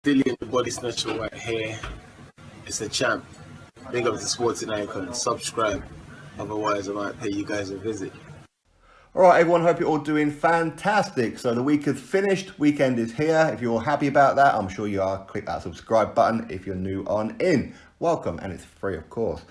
Dillian the Body Snatcher right here. It's a champ. Big up to Sporting Icon. Subscribe. Otherwise, I might pay you guys a visit. All right, everyone, hope you're all doing fantastic. So the week is finished, weekend is here. If you're happy about that, I'm sure you are. Click that subscribe button if you're new on in. Welcome, and it's free, of course.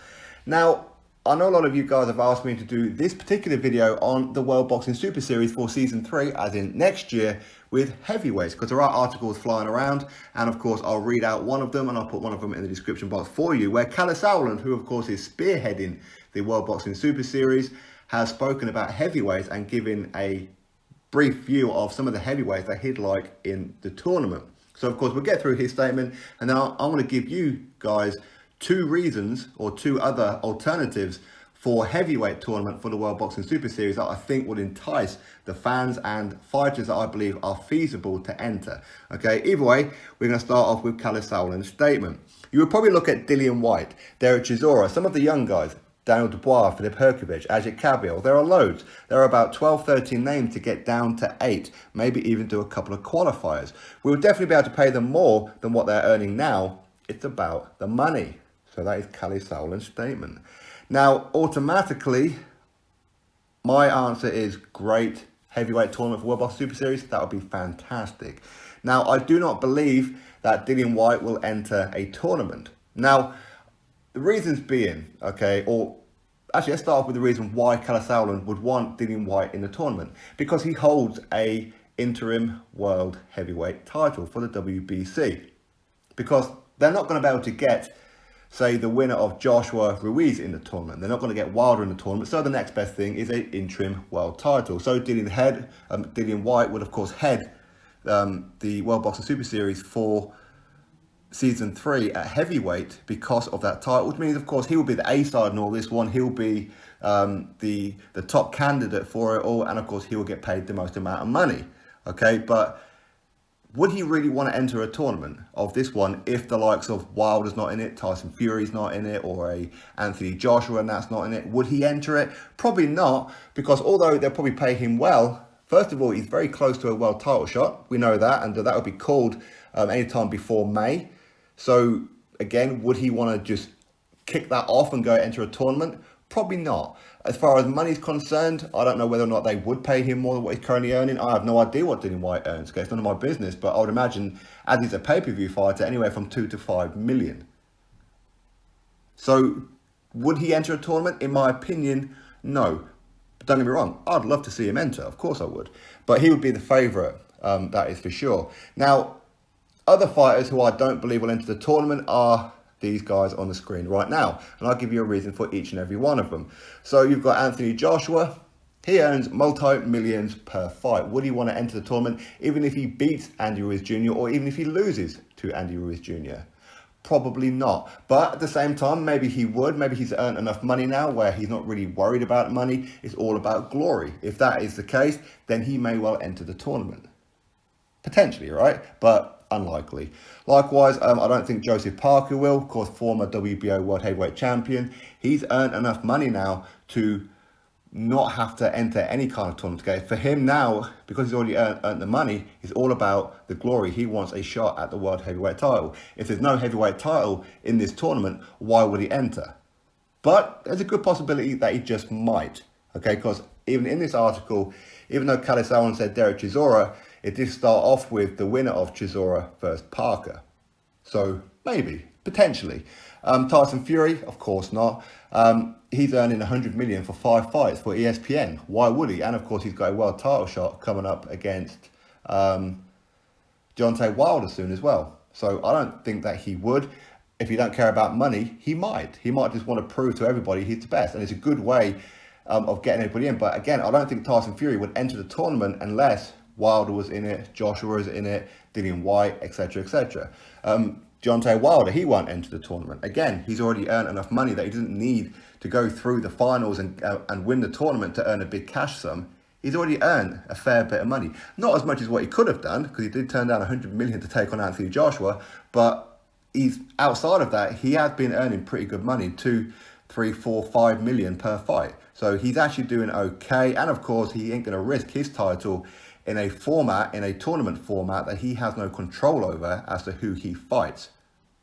Now, I know a lot of you guys have asked me to do this particular video on the World Boxing Super Series for Season 3, as in next year, with heavyweights, because there are articles flying around, and of course I'll read out one of them and I'll put one of them in the description box for you, where Kalle Sauerland, who of course is spearheading the World Boxing Super Series, has spoken about heavyweights and given a brief view of some of the heavyweights that he'd like in the tournament. So of course we'll get through his statement, and then I'm going to give you guys two reasons or two other alternatives for heavyweight tournament for the World Boxing Super Series that I think would entice the fans and fighters that I believe are feasible to enter. Okay, either way, we're going to start off with Kalle Sauerland's statement. You would probably look at Dillian Whyte, Derek Chisora, some of the young guys, Daniel Dubois, Filip Hrgovic, Kalle. There are loads. There are about 12, 13 names to get down to 8, maybe even do a couple of qualifiers. We will definitely be able to pay them more than what they're earning now. It's about the money. So that is Kalle Sauerland's statement. Now, automatically, my answer is great. Heavyweight tournament for World Boxing Super Series, that would be fantastic. Now, I do not believe that Dillian Whyte will enter a tournament. Now, the reasons being, okay, or actually let's start off with the reason why Kalle Sauerland would want Dillian Whyte in the tournament. Because he holds a interim world heavyweight title for the Wbss. Because they're not going to be able to get, say, the winner of Joshua Ruiz in the tournament. They're not going to get Wilder in the tournament. So the next best thing is an interim world title. So Dillian Whyte would, of course, head the World Boxing Super Series for Season 3 at heavyweight because of that title, which means, of course, he will be the A-side in all this one. He'll be the top candidate for it all. And, of course, he will get paid the most amount of money. Okay, but would he really want to enter a tournament of this one if the likes of Wilder's not in it, Tyson Fury's not in it, or a Anthony Joshua and that's not in it? Would he enter it? Probably not, because although they'll probably pay him well, first of all, he's very close to a world title shot. We know that, and that will be called anytime before May. So again, would he want to just kick that off and go enter a tournament? Probably not. As far as money's concerned, I don't know whether or not they would pay him more than what he's currently earning. I have no idea what Dillian Whyte earns, okay? It's none of my business, but I would imagine, as he's a pay-per-view fighter, anywhere from 2 to 5 million. So, would he enter a tournament? In my opinion, no. But don't get me wrong, I'd love to see him enter, of course I would. But he would be the favourite, that is for sure. Now, other fighters who I don't believe will enter the tournament are these guys on the screen right now, and I'll give you a reason for each and every one of them. So you've got Anthony Joshua. He earns multi-millions per fight. Would he want to enter the tournament even if he beats Andy Ruiz Jr. or even if he loses to Andy Ruiz Jr.? Probably not. But at the same time, maybe he would. Maybe he's earned enough money now where he's not really worried about money. It's all about glory. If that is the case, then he may well enter the tournament. Potentially, right? But unlikely. Likewise, I don't think Joseph Parker will. Of course, former WBO World Heavyweight Champion. He's earned enough money now to not have to enter any kind of tournament. Okay? For him now, because he's already earned the money, it's all about the glory. He wants a shot at the World Heavyweight title. If there's no heavyweight title in this tournament, why would he enter? But there's a good possibility that he just might. Okay, because even in this article, even though Kalle Sauerland said Derek Chisora, it did start off with the winner of Chisora versus Parker. So maybe, potentially. Tyson Fury, of course not. He's earning 100 million for 5 fights for ESPN. Why would he? And of course, he's got a world title shot coming up against Deontay Wilder soon as well. So I don't think that he would. If he don't care about money, he might. He might just want to prove to everybody he's the best. And it's a good way of getting everybody in. But again, I don't think Tyson Fury would enter the tournament unless Wilder was in it, Joshua was in it, Dillian Whyte, etc., etc. Deontay Wilder, he won't enter the tournament. Again, he's already earned enough money that he doesn't need to go through the finals and win the tournament to earn a big cash sum. He's already earned a fair bit of money. Not as much as what he could have done, because he did turn down 100 million to take on Anthony Joshua, but he's outside of that, he has been earning pretty good money, 2, 3, 4, 5 million per fight. So he's actually doing okay. And of course, he ain't going to risk his title in a tournament format that he has no control over as to who he fights.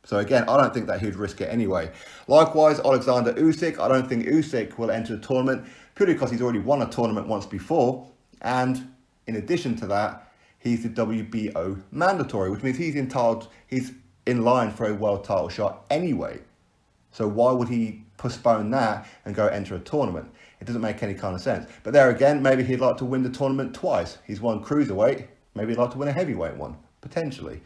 So again, I don't think that he'd risk it anyway. Likewise, Alexander Usyk, I don't think Usyk will enter the tournament purely because he's already won a tournament once before. And in addition to that, he's the WBO mandatory, which means he's in line for a world title shot anyway. So why would he postpone that and go enter a tournament? It doesn't make any kind of sense. But there again, maybe he'd like to win the tournament twice. He's won cruiserweight. Maybe he'd like to win a heavyweight one, potentially.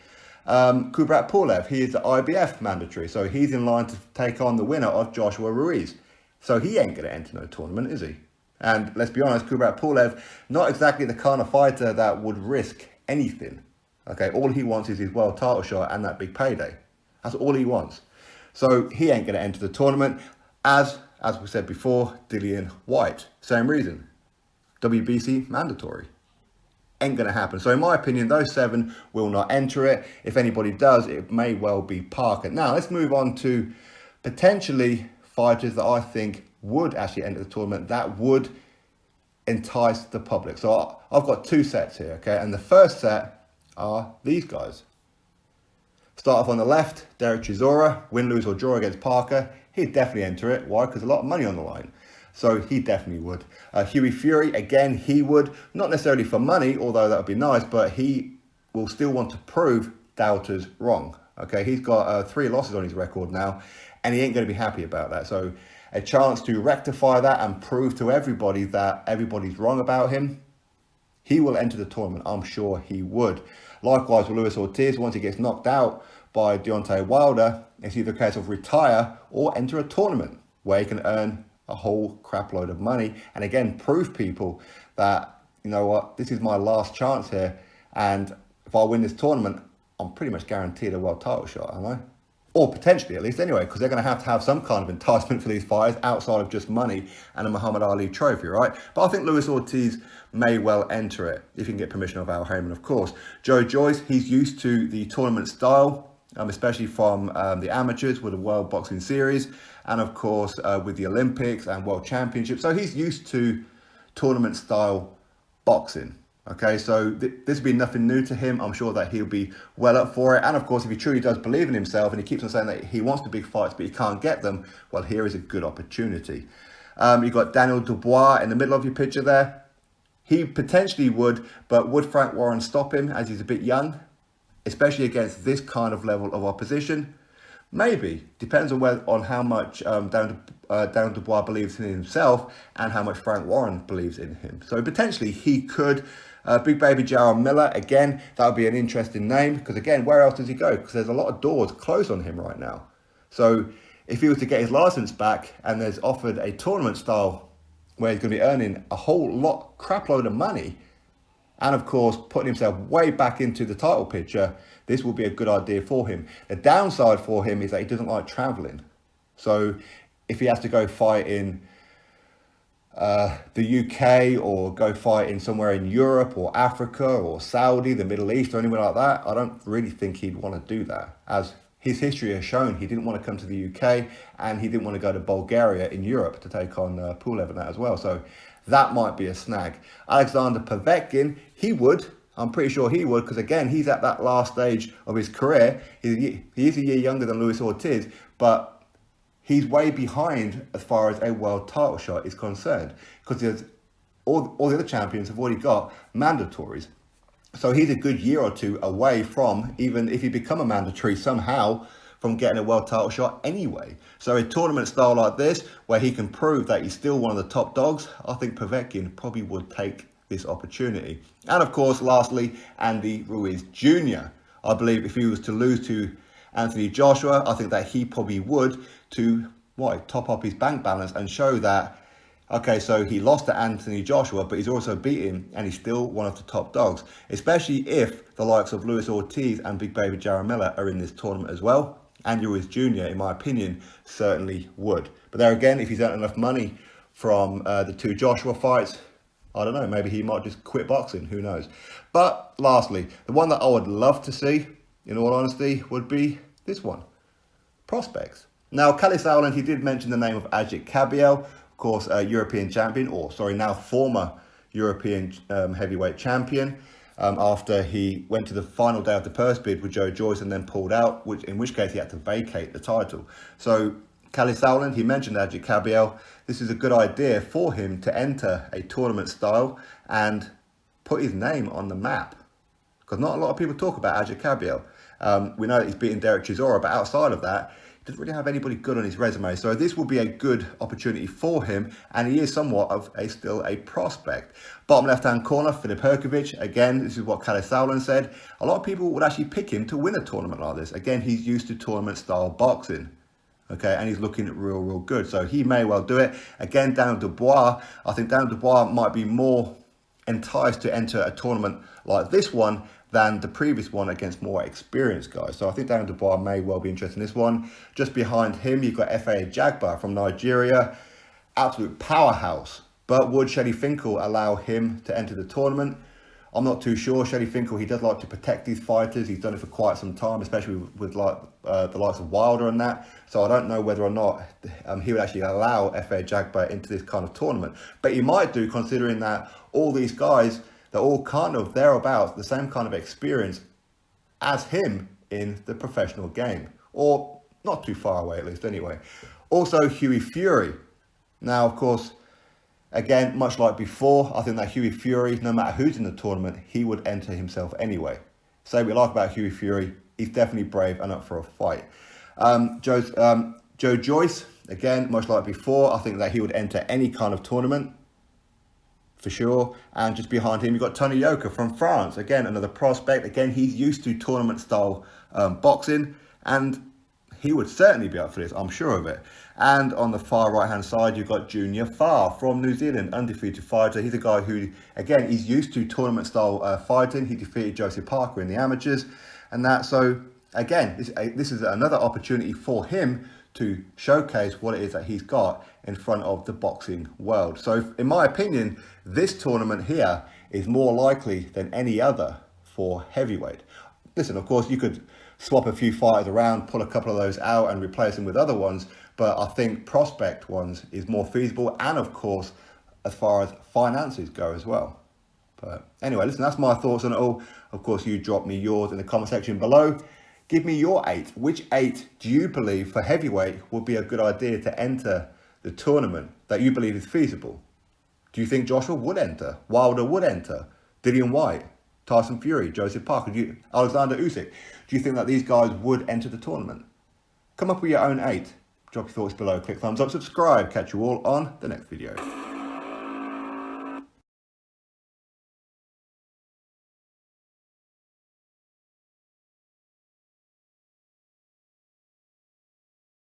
Kubrat Pulev, he is the IBF mandatory, so he's in line to take on the winner of Joshua Ruiz. So he ain't going to enter no tournament, is he? And let's be honest, Kubrat Pulev, not exactly the kind of fighter that would risk anything. Okay, all he wants is his world title shot and that big payday. That's all he wants. So he ain't going to enter the tournament. As we said before, Dillian Whyte, same reason. WBC mandatory. Ain't going to happen. So in my opinion, those 7 will not enter it. If anybody does, it may well be Parker. Now, let's move on to potentially fighters that I think would actually enter the tournament that would entice the public. So I've got 2 sets here, okay? And the first set are these guys. Start off on the left, Derek Chisora, win, lose or draw against Parker. He'd definitely enter it. Why? Because a lot of money on the line. So he definitely would. Hughie Fury, again, he would. Not necessarily for money, although that would be nice, but he will still want to prove doubters wrong. Okay, he's got 3 losses on his record now, and he ain't going to be happy about that. So a chance to rectify that and prove to everybody that everybody's wrong about him, he will enter the tournament. I'm sure he would. Likewise with Luis Ortiz, once he gets knocked out by Deontay Wilder, it's either a case of retire or enter a tournament where he can earn a whole crap load of money and again prove people that, you know what, this is my last chance here, and if I win this tournament, I'm pretty much guaranteed a world title shot, am I? Or potentially, at least anyway, because they're going to have some kind of enticement for these fighters outside of just money and a Muhammad Ali trophy, right? But I think Luis Ortiz may well enter it, if he can get permission of Al Heyman, of course. Joe Joyce, he's used to the tournament style, especially from the amateurs with the World Boxing Series, and of course with the Olympics and World Championships. So he's used to tournament style boxing. Okay, so this will be nothing new to him. I'm sure that he'll be well up for it. And of course, if he truly does believe in himself and he keeps on saying that he wants the big fights but he can't get them, well, here is a good opportunity. You've got Daniel Dubois in the middle of your picture there. He potentially would, but would Frank Warren stop him as he's a bit young, especially against this kind of level of opposition? Maybe. Depends on how much Daniel Dubois believes in himself and how much Frank Warren believes in him. So potentially he could. Big Baby Jarrell Miller, again, that would be an interesting name, because again, where else does he go? Because there's a lot of doors closed on him right now. So if he was to get his license back and there's offered a tournament style where he's going to be earning a whole crap load of money, and of course putting himself way back into the title picture, this will be a good idea for him. The downside for him is that he doesn't like traveling. So if he has to go fight in the UK or go fight in somewhere in Europe or Africa or Saudi, the Middle East or anywhere like that, I don't really think he'd want to do that. As his history has shown, he didn't want to come to the UK and he didn't want to go to Bulgaria in Europe to take on Pulev and that as well. So that might be a snag. Alexander Povetkin, he would. I'm pretty sure he would, because again, he's at that last stage of his career. He is a year younger than Luis Ortiz, but he's way behind as far as a world title shot is concerned, because there's all the other champions have already got mandatories. So he's a good year or two away from, even if he become a mandatory somehow, from getting a world title shot anyway. So a tournament style like this, where he can prove that he's still one of the top dogs, I think Povetkin probably would take this opportunity. And of course, lastly, Andy Ruiz Jr. I believe if he was to lose to Anthony Joshua, I think that he probably would to top up his bank balance and show that, okay, so he lost to Anthony Joshua, but he's also beat him and he's still one of the top dogs, especially if the likes of Luis Ortiz and Big Baby Jarrell Miller are in this tournament as well. Andy Ruiz Jr., in my opinion, certainly would. But there again, if he's earned enough money from the 2 Joshua fights, I don't know, maybe he might just quit boxing, who knows. But lastly, the one that I would love to see, in all honesty, would be this one, prospects. Now, Kalle Sauerland, he did mention the name of Ajit Kabiel, of course, European champion, now former European heavyweight champion. After he went to the final day of the purse bid with Joe Joyce and then pulled out, in which case he had to vacate the title. So Kalle Sauerland, he mentioned Adji Kabiel. This is a good idea for him to enter a tournament style and put his name on the map. Because not a lot of people talk about Adji Kabiel. We know that he's beaten Derek Chisora, but outside of that, he doesn't really have anybody good on his resume. So this will be a good opportunity for him, and he is somewhat of still a prospect. Bottom left-hand corner, Filip Hrgovic. Again, this is what Kalle Sauerland said. A lot of people would actually pick him to win a tournament like this. Again, he's used to tournament-style boxing. Okay, and he's looking real good. So he may well do it. Again, Dillian Dubois. I think Dillian Dubois might be more enticed to enter a tournament like this one than the previous one against more experienced guys. So I think Dillian Dubois may well be interested in this one. Just behind him, you've got F.A. Jagba from Nigeria. Absolute powerhouse. But would Shelly Finkel allow him to enter the tournament? I'm not too sure. Shelly Finkel, he does like to protect these fighters. He's done it for quite some time, especially with like the likes of Wilder and that. So I don't know whether or not he would actually allow F.A. Jagba into this kind of tournament. But he might do, considering that all these guys, they're all kind of thereabouts, the same kind of experience as him in the professional game. Or not too far away, at least, anyway. Also, Hughie Fury. Now, of course, again, much like before, I think that Hughie Fury, no matter who's in the tournament, he would enter himself anyway. Say what we like about Hughie Fury, he's definitely brave and up for a fight. Joe Joyce, again, much like before, I think that he would enter any kind of tournament, for sure. And just behind him, you've got Tony Yoka from France. Again, another prospect. Again, he's used to tournament-style boxing, and he would certainly be up for this, I'm sure of it. And on the far right-hand side, you've got Junior Farr from New Zealand, undefeated fighter. He's a guy who, again, he's used to tournament-style fighting. He defeated Joseph Parker in the amateurs and that. So, again, this is another opportunity for him to showcase what it is that he's got in front of the boxing world. So, in my opinion, this tournament here is more likely than any other for heavyweight. Listen, of course, you could swap a few fighters around, pull a couple of those out and replace them with other ones, but I think prospect ones is more feasible, and of course, as far as finances go as well. But anyway, listen, that's my thoughts on it all. Of course, you drop me yours in the comment section below. Give me your 8. Which 8 do you believe for heavyweight would be a good idea to enter the tournament that you believe is feasible? Do you think Joshua would enter? Wilder would enter? Dillian Whyte? Tyson Fury? Joseph Parker? Alexander Usyk? Do you think that these guys would enter the tournament? Come up with your own 8. Drop your thoughts below, click thumbs up, subscribe. Catch you all on the next video.